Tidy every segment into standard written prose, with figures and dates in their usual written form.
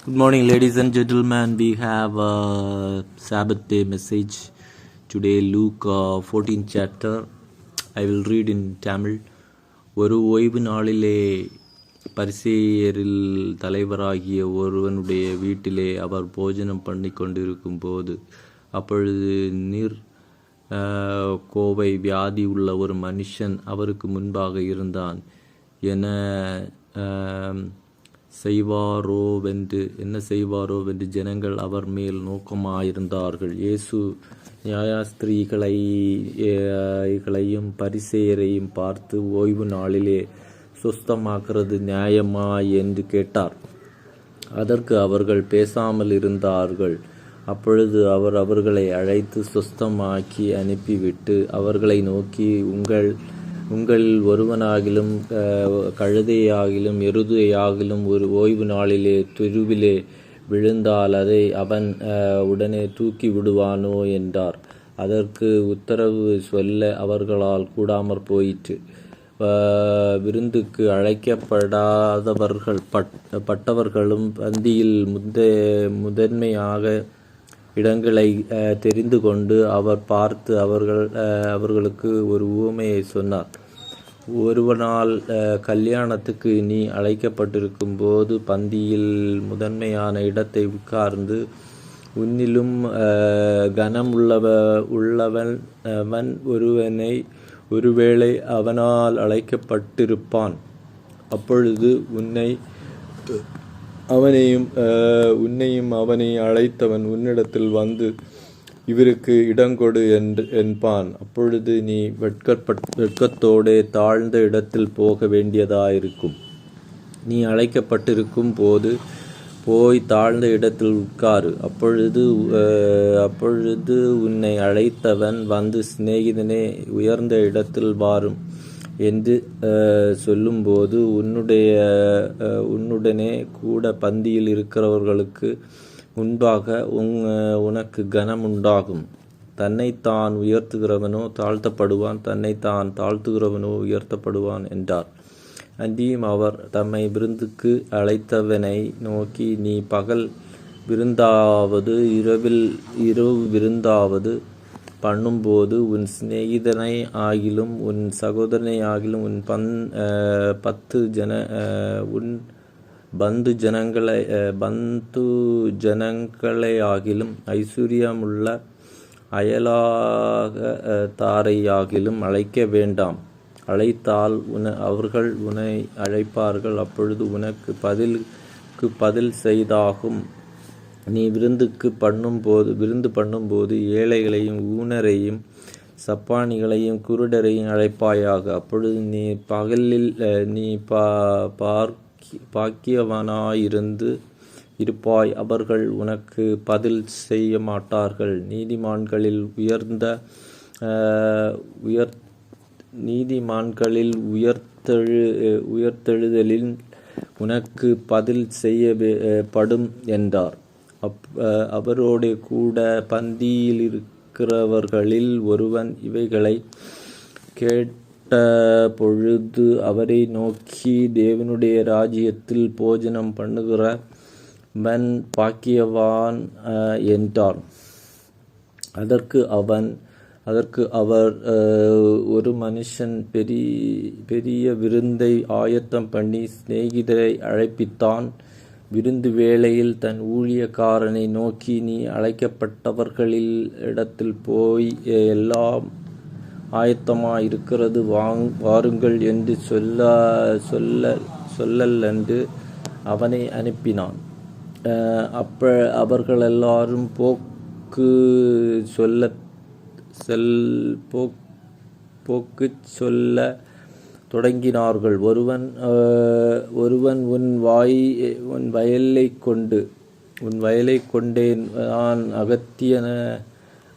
Good morning, ladies and gentlemen. We have a Sabbath day message today, Luke 14th chapter. I will read in Tamil. ஒரு ஓய்வு நாளிலே பரிசேயரில் தலைவராகிய ஒருவனுடைய வீட்டிலே அவர் போஜனம் பண்ணி கொண்டிருக்கும் போது அப்பொழுது கோவை வியாதி உள்ள ஒரு மனுஷன் அவருக்கு முன்பாக இருந்தான். என்ன செய்வாரோவென்று ஜனங்கள் அவர் மேல் நோக்கமாயிருந்தார்கள். இயேசு நியாயாஸ்திரிகளையும் பரிசேயரையும் பார்த்து, ஓய்வு நாளிலே சுஸ்தமாக்குறது நியாயமா என்று கேட்டார். அதற்கு அவர்கள் பேசாமல் இருந்தார்கள். அப்பொழுது அவர் அவர்களை அழைத்து சுஸ்தமாக்கி அனுப்பிவிட்டு அவர்களை நோக்கி, உங்களில் ஒருவனாகிலும் கழுதையாகிலும் எருதையாகிலும் ஒரு ஓய்வு நாளிலே தெருவிலே விழுந்தால் அதை அவன் உடனே தூக்கி விடுவானோ என்றார். அதற்கு உத்தரவு சொல்ல அவர்களால் கூடாமற் போயிற்று. விருந்துக்கு பட்டவர்களும் பந்தியில் முதன்மையாக இடங்களை தெரிந்து கொண்டு அவர் பார்த்து அவர்களுக்கு ஒரு உவமையை சொன்னார். ஒருவனால் கல்யாணத்துக்கு நீ அழைக்கப்பட்டிருக்கும் போது பந்தியில் முதன்மையான இடத்தை உட்கார்ந்து உன்னிலும் கனம் உள்ளவன் ஒருவேளை அவனால் அழைக்கப்பட்டிருப்பான். அப்பொழுது உன்னையும் அவனை அழைத்தவன் உன்னிடத்தில் வந்து இவருக்கு இடங்கொடு என்பான். அப்பொழுது நீ வெட்கத்தோடே தாழ்ந்த இடத்தில் போக வேண்டியதாயிருக்கும். நீ அழைக்கப்பட்டிருக்கும் போது போய் தாழ்ந்த இடத்தில் உட்காரு. அப்பொழுது உன்னை அழைத்தவன் வந்து, சிநேகிதனே, உயர்ந்த இடத்தில் வாரும் என்று சொல்லும்போது உன்னுடனே கூட பந்தியில் இருக்கிறவர்களுக்கு முன்பாக உனக்கு கனம் உண்டாகும். தன்னைத்தான் உயர்த்துகிறவனோ தாழ்த்தப்படுவான், தன்னைத்தான் தாழ்த்துகிறவனோ உயர்த்தப்படுவான் என்றார். அன்றியும் அவர் தம்மை விருந்துக்கு அழைத்தவனை நோக்கி, நீ பகல் விருந்தாவது இரவு விருந்தாவது பண்ணும்போது உன் சிநேகிதனை ஆகிலும் உன் சகோதரனை ஆகிலும் உன் பந்து ஜனங்களை ஆகிலும் ஐஸ்வர்யமுள்ள அயலாகத்தாரையாகிலும் அழைக்க வேண்டாம். அழைத்தால் அவர்கள் உன்னை அழைப்பார்கள். அப்பொழுது உனக்கு பதில் செய்தாகும். நீ விருந்து பண்ணும்போது ஏழைகளையும் ஊனரையும் சப்பானிகளையும் குருடரையும் அழைப்பாயாக. அப்பொழுது நீ பகலில் பாக்கியவனாயிருந்து இருப்பாய். அவர்கள் உனக்கு பதில் செய்ய மாட்டார்கள். நீதிமான்களில் உயர்த்தெழுதலில் உனக்கு பதில் செய்யப்படும் என்றார். அவரோடு கூட பந்தியில் இருக்கிறவர்களில் ஒருவன் இவைகளை கேட்ட பொழுது அவரை நோக்கி, தேவனுடைய ராஜ்யத்தில் போஜனம் பண்ணுகிறவன் பாக்கியவான் என்றான். அதற்கு அவர், ஒரு மனுஷன் பெரிய விருந்தை ஆயத்தம் பண்ணி சிநேகிதரை அழைப்பித்தான். விருந்து வேளையில் தன் ஊழியக்காரனை நோக்கி, நீ அழைக்கப்பட்டவர்களில் இடத்தில் போய் எல்லாம் ஆயத்தமாயிருக்கிறது, வாருங்கள் என்று சொல்லலென்று அவனை அனுப்பினான். அவர்களெல்லாரும் போக்கு சொல்ல தொடங்கினார்கள். ஒருவன் உன் வயலை கொண்டேன், நான்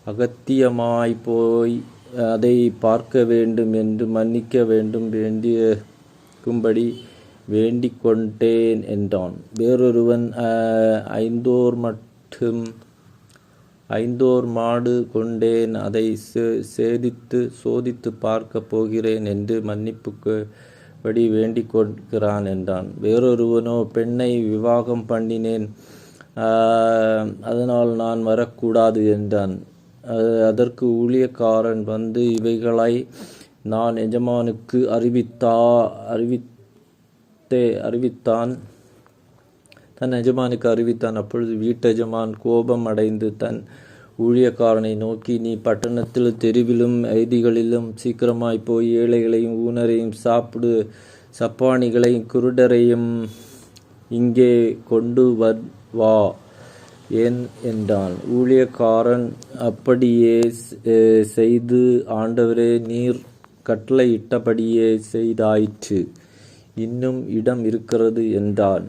அகத்தியமாய் போய் அதை பார்க்க வேண்டும் என்று மன்னிக்க வேண்டும் வேண்டிக்கும்படி வேண்டிக் கொண்டேன் என்றான். வேறொருவன், ஐந்தோர் மாடு கொண்டேன், அதை சோதித்து பார்க்க போகிறேன் என்று மன்னிப்புக்கு வேண்டிக் கொள்கிறான் என்றான். வேறொருவனோ, பெண்ணை விவாகம் பண்ணினேன், அதனால் நான் வரக்கூடாது என்றான். அதற்கு ஊழியக்காரன் வந்து இவைகளை நான் எஜமானுக்கு அறிவித்தான். தன் எஜமானுக்கு அறிவித்தான். அப்பொழுது வீட்டெஜமான் கோபம் அடைந்து தன் ஊழியக்காரனை நோக்கி, நீ பட்டணத்தில் தெருவிலும் ஐதிகளிலும் சீக்கிரமாய் போய் ஏழைகளையும் ஊனரையும் சப்பானிகளையும் குருடரையும் இங்கே கொண்டு வா என்றான். ஊழியக்காரன் அப்படியே செய்து, ஆண்டவரே, நீர் கட்டளையிட்டபடியே செய்தாயிற்று, இன்னும் இடம் இருக்கிறது என்றான்.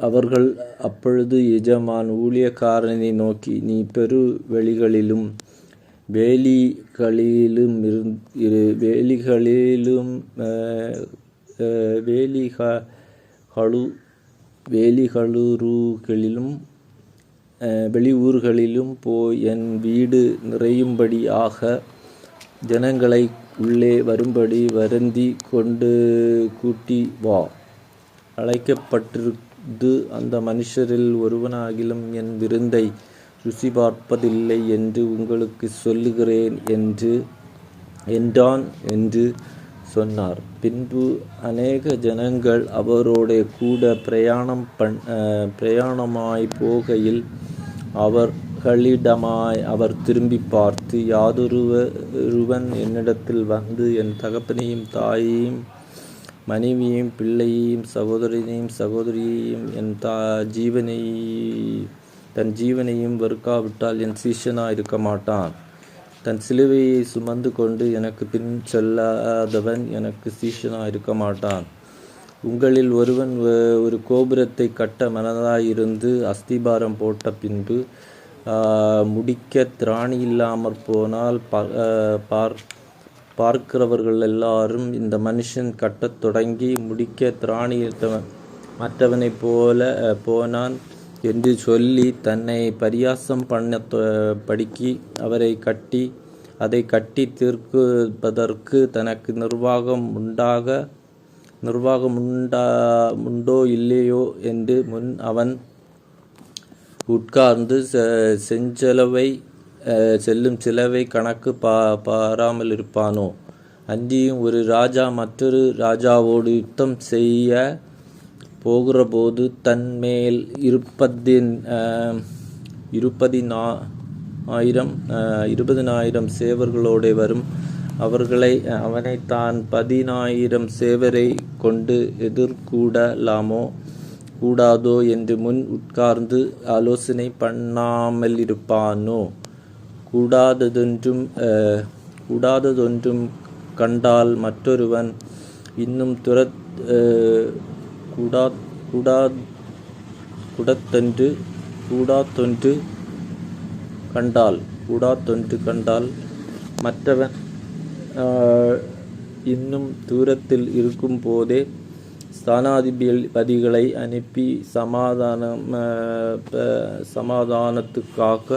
அவர்கள் அப்பொழுது எஜமான் ஊழியக்காரனை நோக்கி, நீ பெரு வெளிகளிலும் வெளியூர்களிலும் போய் என் வீடு நிறையும்படியாக ஜனங்களை உள்ளே வரும்படி வருந்தி கொண்டு கூட்டி வா. அழைக்கப்பட்டிருந்து அந்த மனுஷரில் ஒருவனாகிலும் என் விருந்தை ருசி பார்ப்பதில்லை என்று உங்களுக்கு சொல்லுகிறேன் என்றான் என்று சொன்னார். பின்பு அநேக ஜனங்கள் அவரோட கூட பிரயாணமாய் போகையில் அவர் திரும்பி பார்த்து, யாதொருவன் என்னிடத்தில் வந்து என் தகப்பனையும் தாயையும் மனைவியையும் பிள்ளையையும் சகோதரியையும் தன் ஜீவனையும் வெறுக்காவிட்டால் என் சீஷனாய் இருக்க மாட்டான். தன் சிலுவையை சுமந்து கொண்டு எனக்கு பின் செல்லாதவன் எனக்கு சீஷனாய் இருக்க மாட்டான். உங்களில் ஒருவன் ஒரு கோபுரத்தை கட்ட மனதாயிருந்து அஸ்திபாரம் போட்ட பின்பு முடிக்க திராணி இல்லாமற் போனால் பார்க்கிறவர்கள் எல்லாரும், இந்த மனுஷன் கட்டத் தொடங்கி முடிக்க திராணி மற்றவனைப் போல போனான் என்று சொல்லி தன்னை பரியாசம் படிக்கி அதை கட்டி தீர்ப்பதற்கு தனக்கு நிர்வாகம் உண்டோ இல்லையோ என்று முன் அவன் உட்கார்ந்து செல்லும் சிலவை கணக்கு பாராமல் இருப்பானோ? அன்றியும் ஒரு ராஜா மற்றொரு ராஜாவோடு யுத்தம் செய்ய போகிறபோது தன் மேல் 20,000 சேவர்களோடு வரும். அவனை தான் 10,000 சேவரை கொண்டு எதிர்கூடலாமோ கூடாதோ என்று முன் உட்கார்ந்து ஆலோசனை பண்ணாமலிருப்பானோ? கூடாததொன்றும் கண்டால் மற்றொருவன் இன்னும் கூடாதொன்று கண்டால் மற்றவன் இன்னும் தூரத்தில் இருக்கும் போதே ஸ்தானாதிபதிகளை அனுப்பி சமாதானத்துக்காக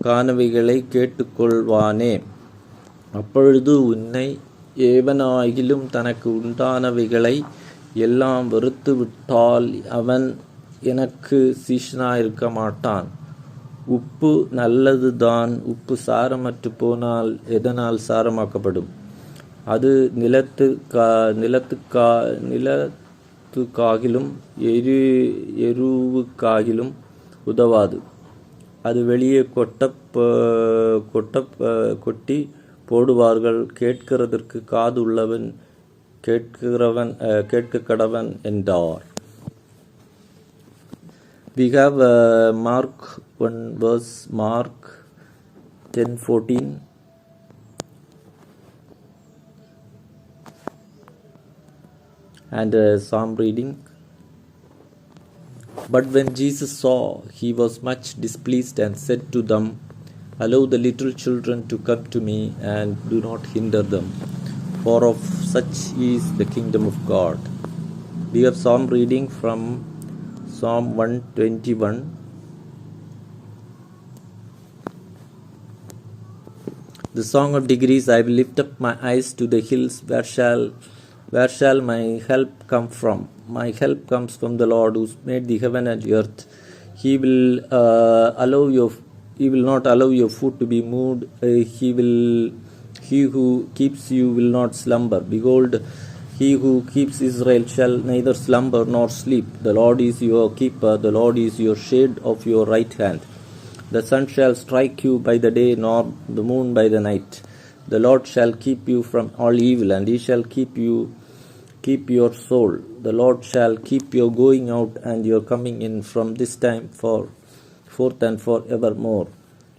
காணவைகளை கேட்டுக்கொள்வானே. அப்பொழுது உன்னை ஏவனாகிலும் தனக்கு உண்டானவைகளை எல்லாம் வெறுத்து விட்டால் அவன் எனக்கு சீஷனாயிருக்க மாட்டான். உப்பு நல்லதுதான். உப்பு சாரமற்று போனால் எதனால் சாரமாக்கப்படும்? அது நிலத்துக்காகிலும் எருவுக்காகிலும் உதவாது. அது வெளியே கொட்டி போடுவார்கள். கேட்கிறதற்கு காது உள்ளவன் கேட்க கடவன் என்றார். We have Mark 1 verse, Mark 10:14. And Psalm reading. But when Jesus saw, he was much displeased and said to them, allow the little children to come to me, and do not hinder them, for of such is the kingdom of God. We have Psalm reading from Psalm 121. The Song of Degrees. I will lift up my eyes to the hills. Where shall my help come from? My help comes from the Lord who made the heaven and earth. He will He will not allow your foot to be moved. He who keeps you will not slumber. Behold, he who keeps Israel shall neither slumber nor sleep. The Lord is your keeper. The Lord is your shade of your right hand. The sun shall strike you by the day, nor the moon by the night. The Lord shall keep you from all evil, and he shall keep your soul. The Lord shall keep your going out and your coming in from this time forth and forevermore.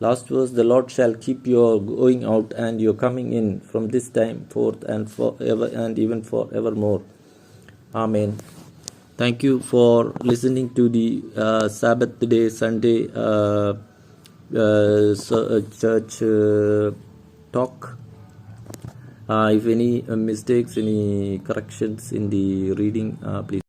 Last verse, the Lord shall keep your going out and your coming in from this time forth and forever and even forevermore. Amen. Thank you for listening to the Sabbath day Sunday church talk. If any mistakes, any corrections in the reading, please.